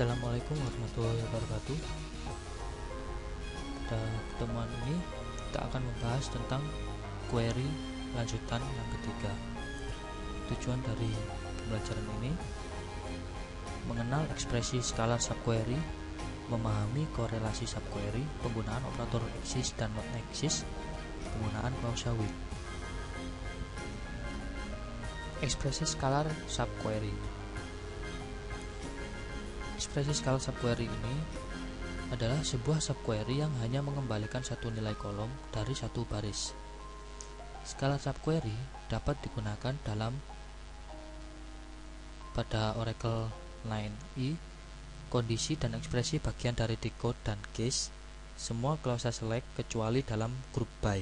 Assalamualaikum warahmatullahi wabarakatuh. Pada pertemuan ini kita akan membahas tentang query lanjutan yang ketiga. Tujuan dari pembelajaran ini mengenal ekspresi skalar subquery, memahami korelasi subquery, penggunaan operator exist dan not exist, penggunaan klausa with. Ekspresi skalar subquery. Ekspresi skalar subquery ini adalah sebuah subquery yang hanya mengembalikan satu nilai kolom dari satu baris. Skalar subquery dapat digunakan pada Oracle Line I, kondisi dan ekspresi bagian dari decode dan case, semua klausa select kecuali dalam group by.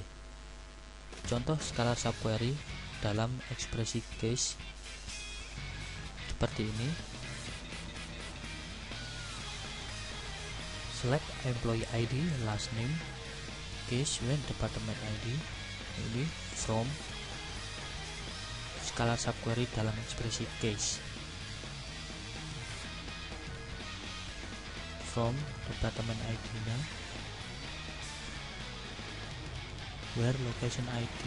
Contoh skalar subquery dalam ekspresi case seperti ini. Select employee ID, last name, case when department ID, ini from skalar subquery dalam ekspresi case. From department ID-nya, where location ID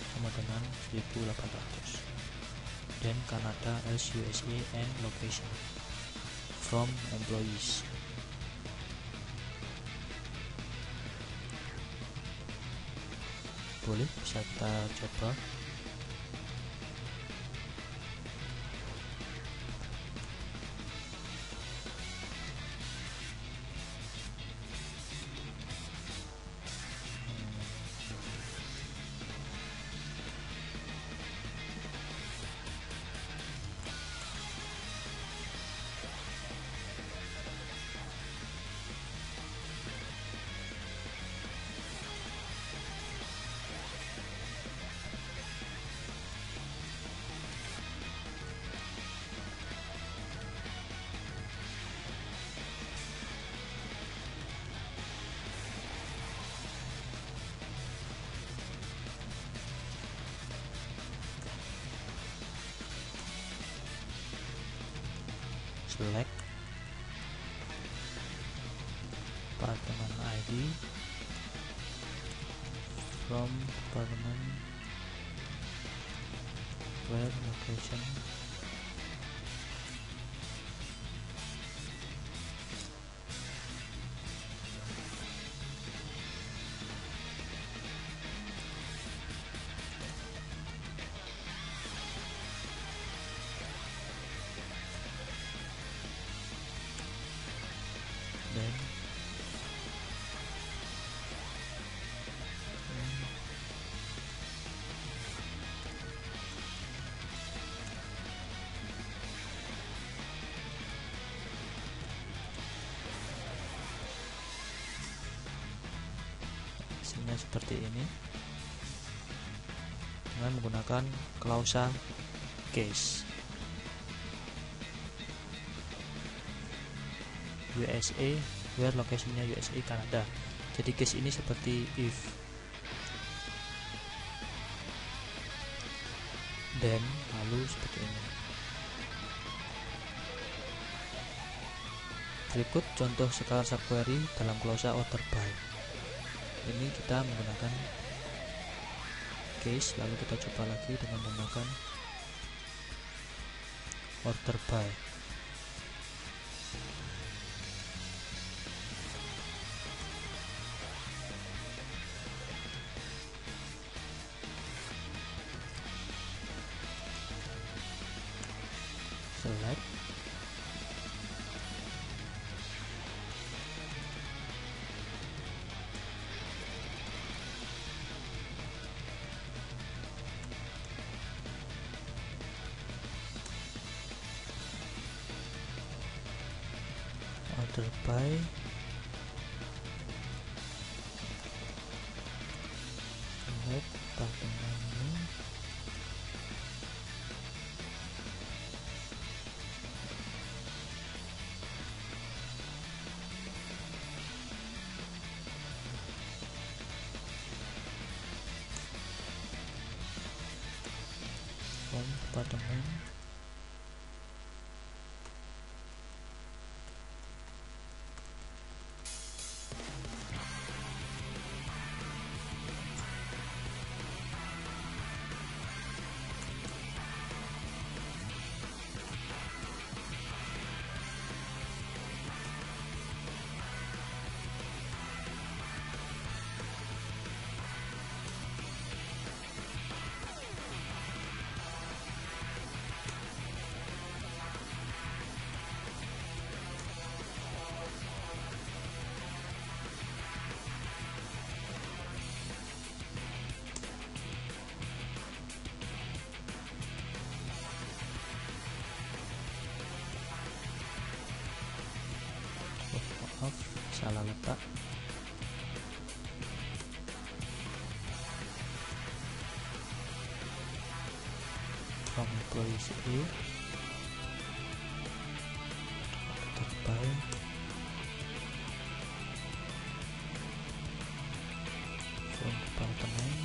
sama dengan 1800, dan Canada as USA and location from employees. Boleh bisa kita coba. Select department ID from department where location then hasilnya seperti ini dengan menggunakan klausa case. USA, where locationnya USA Kanada. Jadi case ini seperti if, then, lalu seperti ini. Berikut contoh skalar subquery dalam klausa order by. Ini kita menggunakan case, lalu kita coba lagi dengan menggunakan order by. Select order by, select department name, from department maaf, salah letak. From employees A, ordered by from department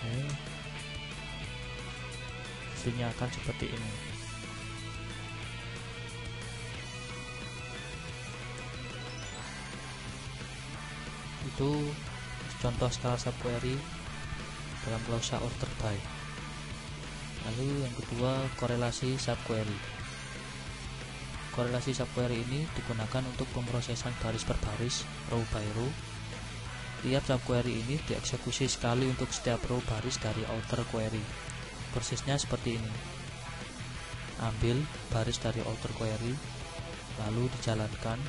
A. Hasilnya akan seperti ini. Itu contoh skala subquery dalam klausa order by. Lalu yang kedua, korelasi subquery. Korelasi subquery ini digunakan untuk pemrosesan baris per baris, row by row. Tiap subquery ini dieksekusi sekali untuk setiap row baris dari outer query. Persisnya seperti ini. Ambil baris dari outer query, lalu dijalankan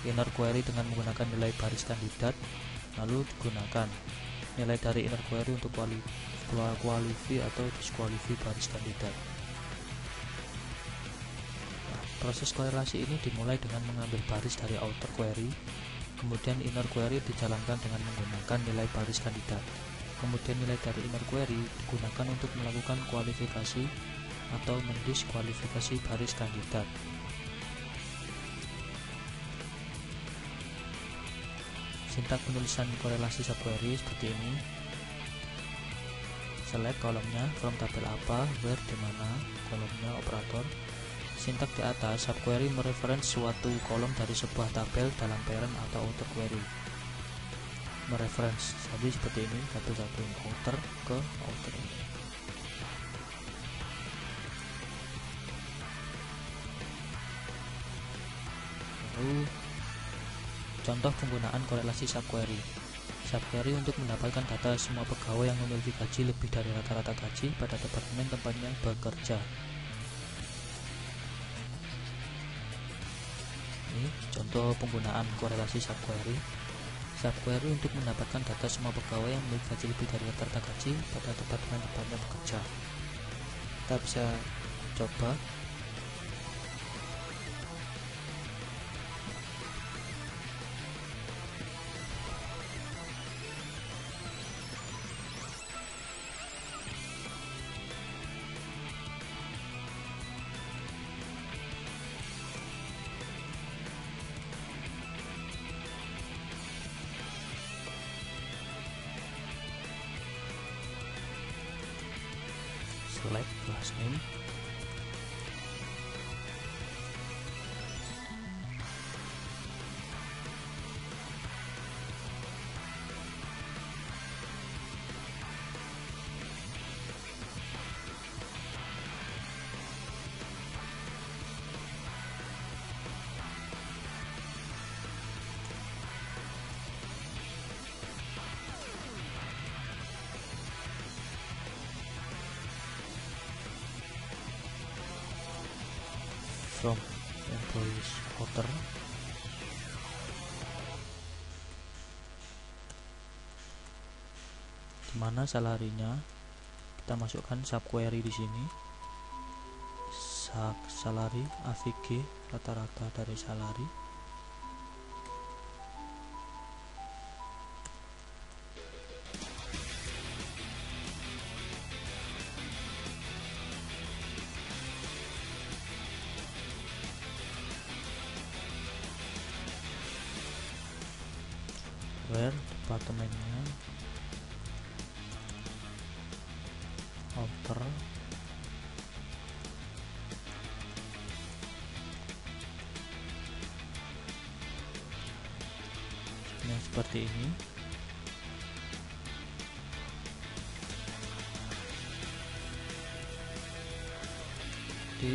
inner query dengan menggunakan nilai baris kandidat, lalu digunakan nilai dari inner query untuk qualify atau disqualify baris kandidat. Nah, proses korelasi ini dimulai dengan mengambil baris dari outer query, kemudian inner query dijalankan dengan menggunakan nilai baris kandidat. Kemudian nilai dari inner query digunakan untuk melakukan kualifikasi atau mendiskualifikasi baris kandidat. Sintak penulisan korelasi subquery seperti ini. Select kolomnya from tabel apa, where, dimana, kolomnya operator. Sintak di atas, subquery mereference suatu kolom dari sebuah tabel dalam parent atau outer query. Mereference, jadi seperti ini, tabel outer ke outer ini. Lalu contoh penggunaan korelasi subquery. Subquery untuk mendapatkan data semua pegawai yang memiliki gaji lebih dari rata-rata gaji pada departemen tempatnya bekerja. Ini contoh penggunaan korelasi subquery. Subquery untuk mendapatkan data semua pegawai yang memiliki gaji lebih dari rata-rata gaji pada departemen tempatnya bekerja. Kita bisa coba. Select class name, from employees order, dimana salarinya kita masukkan subquery di sini. Salary AVG rata-rata dari salary. Where, departemennya, outer, nah seperti ini. Di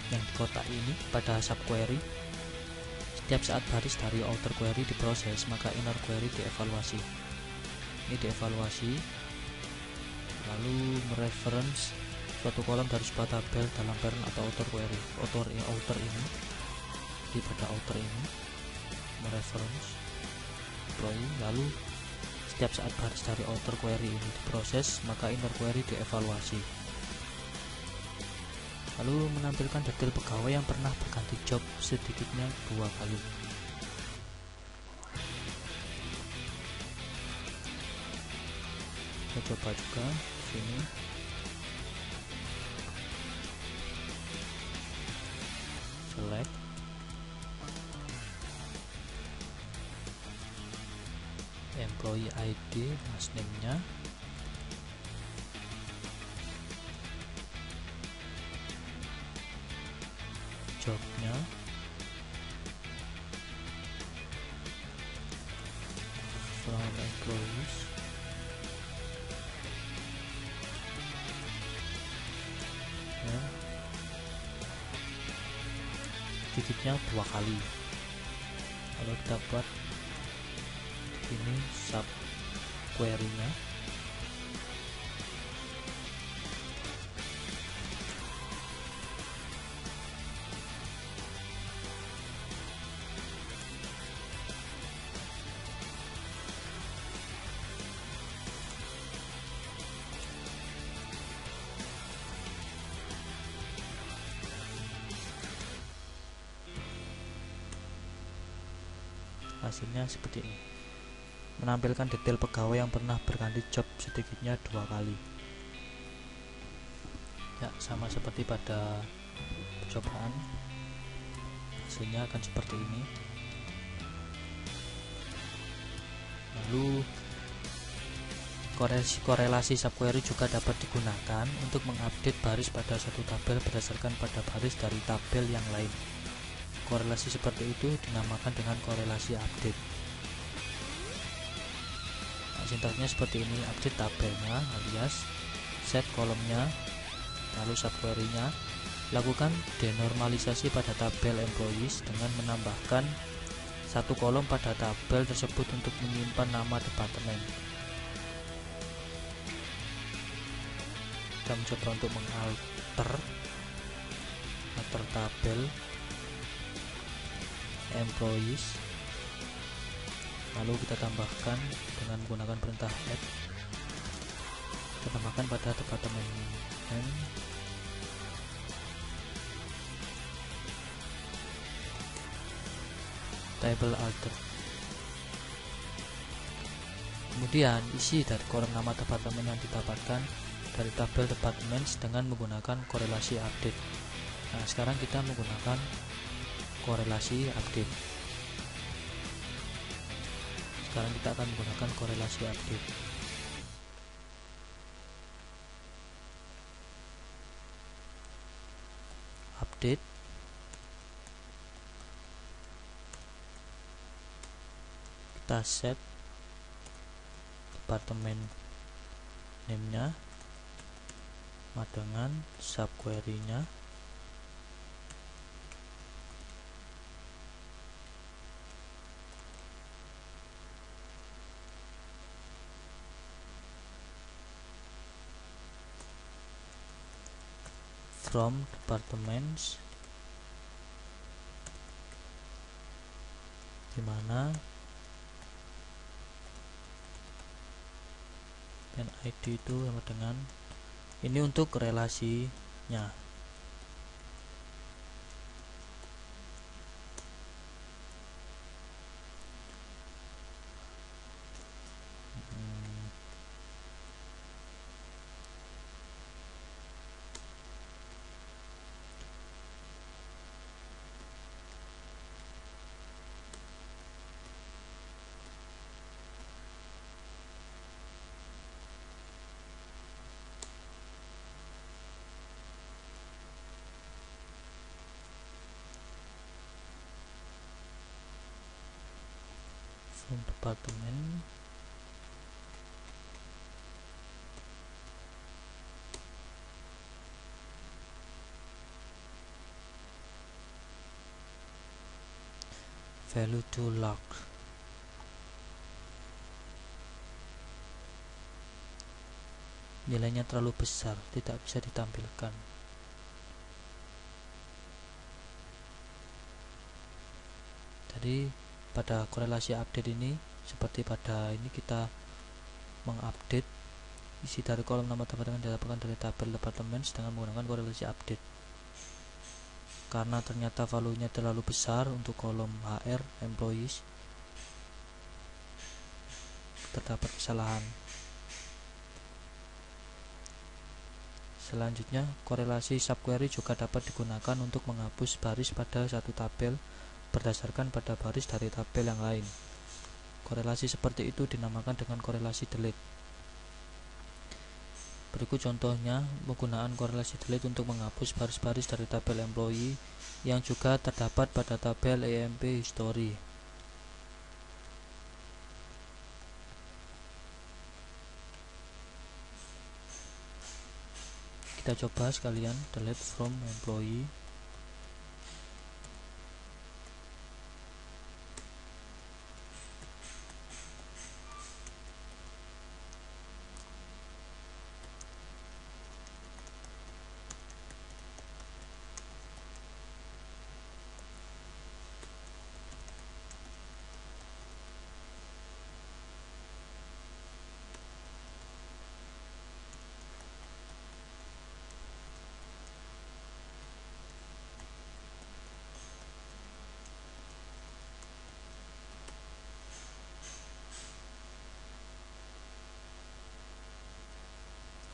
yang di kotak ini pada subquery, setiap saat baris dari outer query diproses, maka inner query dievaluasi. Ini dievaluasi, lalu mereference suatu kolom dari sebuah tabel dalam parent atau outer query. Outer ini di pada outer ini mereference employee, lalu setiap saat baris dari outer query ini diproses, maka inner query dievaluasi. Lalu menampilkan detail pegawai yang pernah berganti job sedikitnya 2 kali. Kita coba juga sini. Select. Employee ID, last name-nya. Jobnya. From employees. Ya. Titiknya 2 kali. Kalau kita buat ini sub query-nya, hasilnya seperti ini, menampilkan detail pegawai yang pernah berganti job sedikitnya 2 kali. Ya, sama seperti pada percobaan, hasilnya akan seperti ini. Lalu korelasi subquery juga dapat digunakan untuk mengupdate baris pada satu tabel berdasarkan pada baris dari tabel yang lain. Korelasi seperti itu dinamakan dengan korelasi update. Nah, sintaksnya seperti ini: update tabelnya alias set kolomnya, lalu subquery-nya. Lakukan denormalisasi pada tabel employees dengan menambahkan satu kolom pada tabel tersebut untuk menyimpan nama departemen. Kita mencoba untuk mengalter tabel employees, lalu kita tambahkan dengan menggunakan perintah add, kita tambahkan pada departemen and table alter. Kemudian isi dari kolom nama departemen yang didapatkan dari tabel departemen dengan menggunakan korelasi update. Nah, sekarang kita menggunakan korelasi update. Sekarang kita akan menggunakan korelasi update. Update. Kita set departemen name-nya dengan subquery-nya. From departments, dimana dan ID itu sama dengan ini untuk relasinya. From department, value to log. Nilainya terlalu besar, tidak bisa ditampilkan. Jadi pada korelasi update ini, seperti pada ini, kita mengupdate isi dari kolom nama departemen didapatkan dari tabel departemen dengan menggunakan korelasi update. karena ternyata value-nya terlalu besar untuk kolom HR employees, terdapat kesalahan. Selanjutnya, korelasi subquery juga dapat digunakan untuk menghapus baris pada satu tabel berdasarkan pada baris dari tabel yang lain. Korelasi seperti itu dinamakan dengan korelasi delete. Berikut contohnya penggunaan korelasi delete untuk menghapus baris-baris dari tabel employee yang juga terdapat pada tabel EMP history. Kita coba sekalian delete from employee.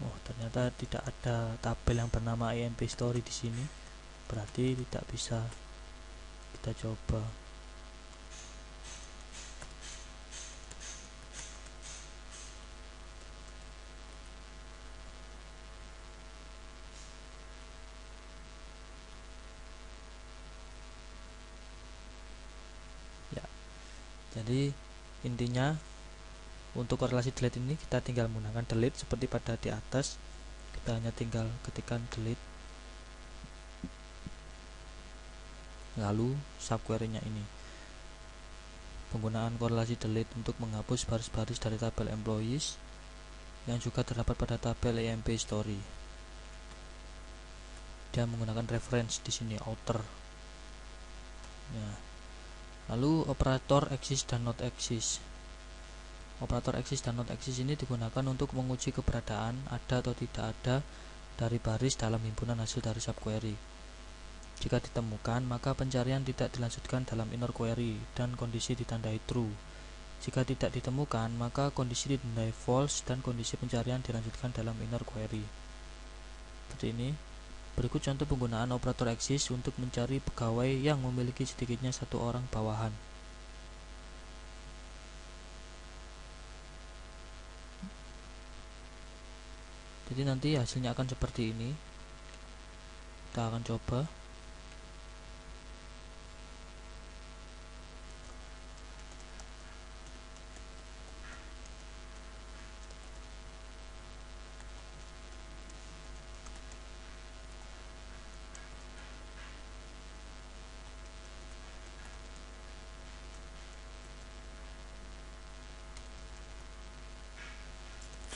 Oh, ternyata tidak ada tabel yang bernama EMP Story di sini. Berarti tidak bisa. Kita coba. Ya. Jadi intinya untuk korelasi delete ini kita tinggal menggunakan delete seperti pada di atas. Kita hanya tinggal ketikkan delete, lalu subquery-nya ini. Penggunaan korelasi delete untuk menghapus baris-baris dari tabel employees yang juga terdapat pada tabel EMP Story. Dia menggunakan reference di sini outer. Ya. Lalu operator exist dan not exist. Operator exist dan not exist ini digunakan untuk menguji keberadaan ada atau tidak ada dari baris dalam himpunan hasil dari subquery. Jika ditemukan, maka pencarian tidak dilanjutkan dalam inner query dan kondisi ditandai true. Jika tidak ditemukan, maka kondisi ditandai false dan kondisi pencarian dilanjutkan dalam inner query. Seperti ini. Berikut contoh penggunaan operator exist untuk mencari pegawai yang memiliki sedikitnya satu orang bawahan. Jadi nanti hasilnya akan seperti ini. Kita akan coba.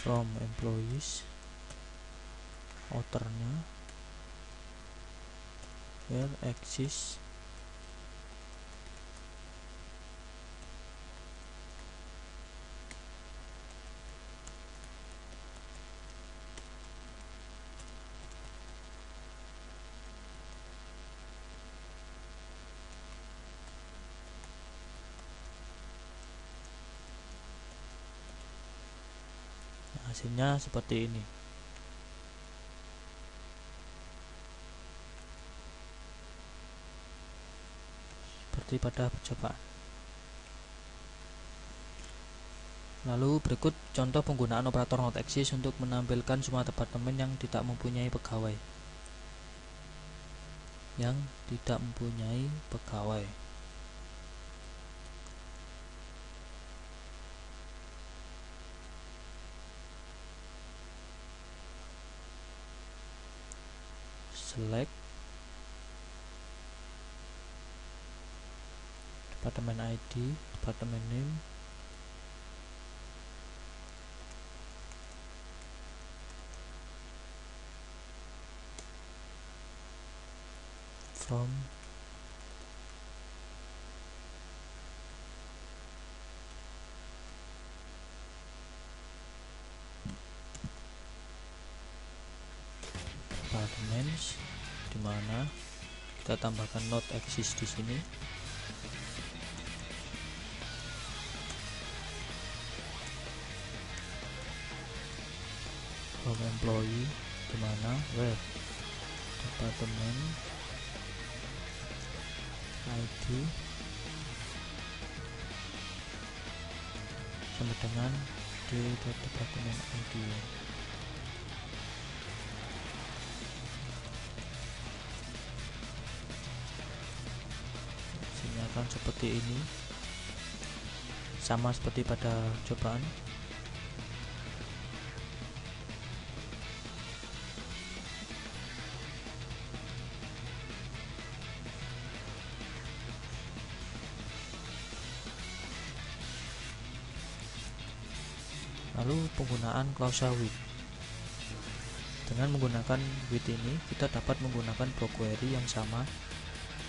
From employees, outernya where exists hasilnya seperti ini. Seperti pada percobaan. Lalu berikut contoh penggunaan operator not exist untuk menampilkan semua departemen yang tidak mempunyai pegawai. Select departemen ID, departemen name, from departments, di mana Kita tambahkan not exist di sini. From employee di mana where department ID sama dengan department ID. Sini akan seperti ini, sama seperti pada cobaan. Lalu penggunaan klausa with. Dengan menggunakan with ini, kita dapat menggunakan proquery yang sama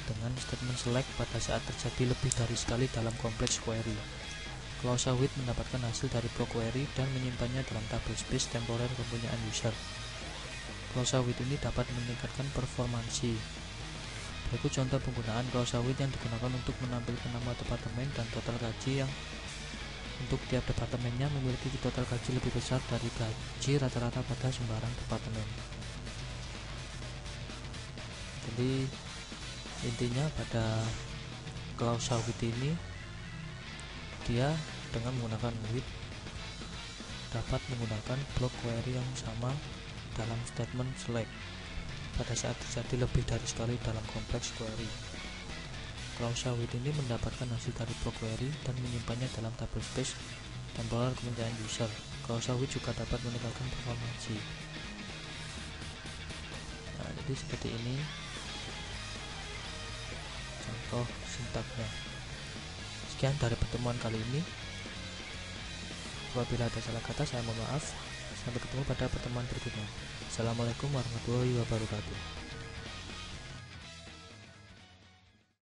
dengan statement select pada saat terjadi lebih dari sekali dalam kompleks query. Klausa with mendapatkan hasil dari proquery dan menyimpannya dalam table space temporer kepunyaan user. Klausa with ini dapat meningkatkan performansi. Berikut contoh penggunaan klausa with yang digunakan untuk menampilkan nama departemen dan total gaji yang untuk tiap departemennya memiliki total gaji lebih besar dari gaji rata-rata pada sembarang departemen. Jadi intinya pada klausa with ini, dia dengan menggunakan with dapat menggunakan block query yang sama dalam statement select pada saat terjadi lebih dari sekali dalam kompleks query. Klausa with ini mendapatkan hasil dari proquery dan menyimpannya dalam table space temporer kepunyaan user. Klausa with juga dapat meningkatkan performansi. Nah, jadi seperti ini contoh sintaknya. Sekian dari pertemuan kali ini. Apabila ada salah kata, saya mohon maaf. Sampai ketemu pada pertemuan berikutnya. Assalamualaikum warahmatullahi wabarakatuh.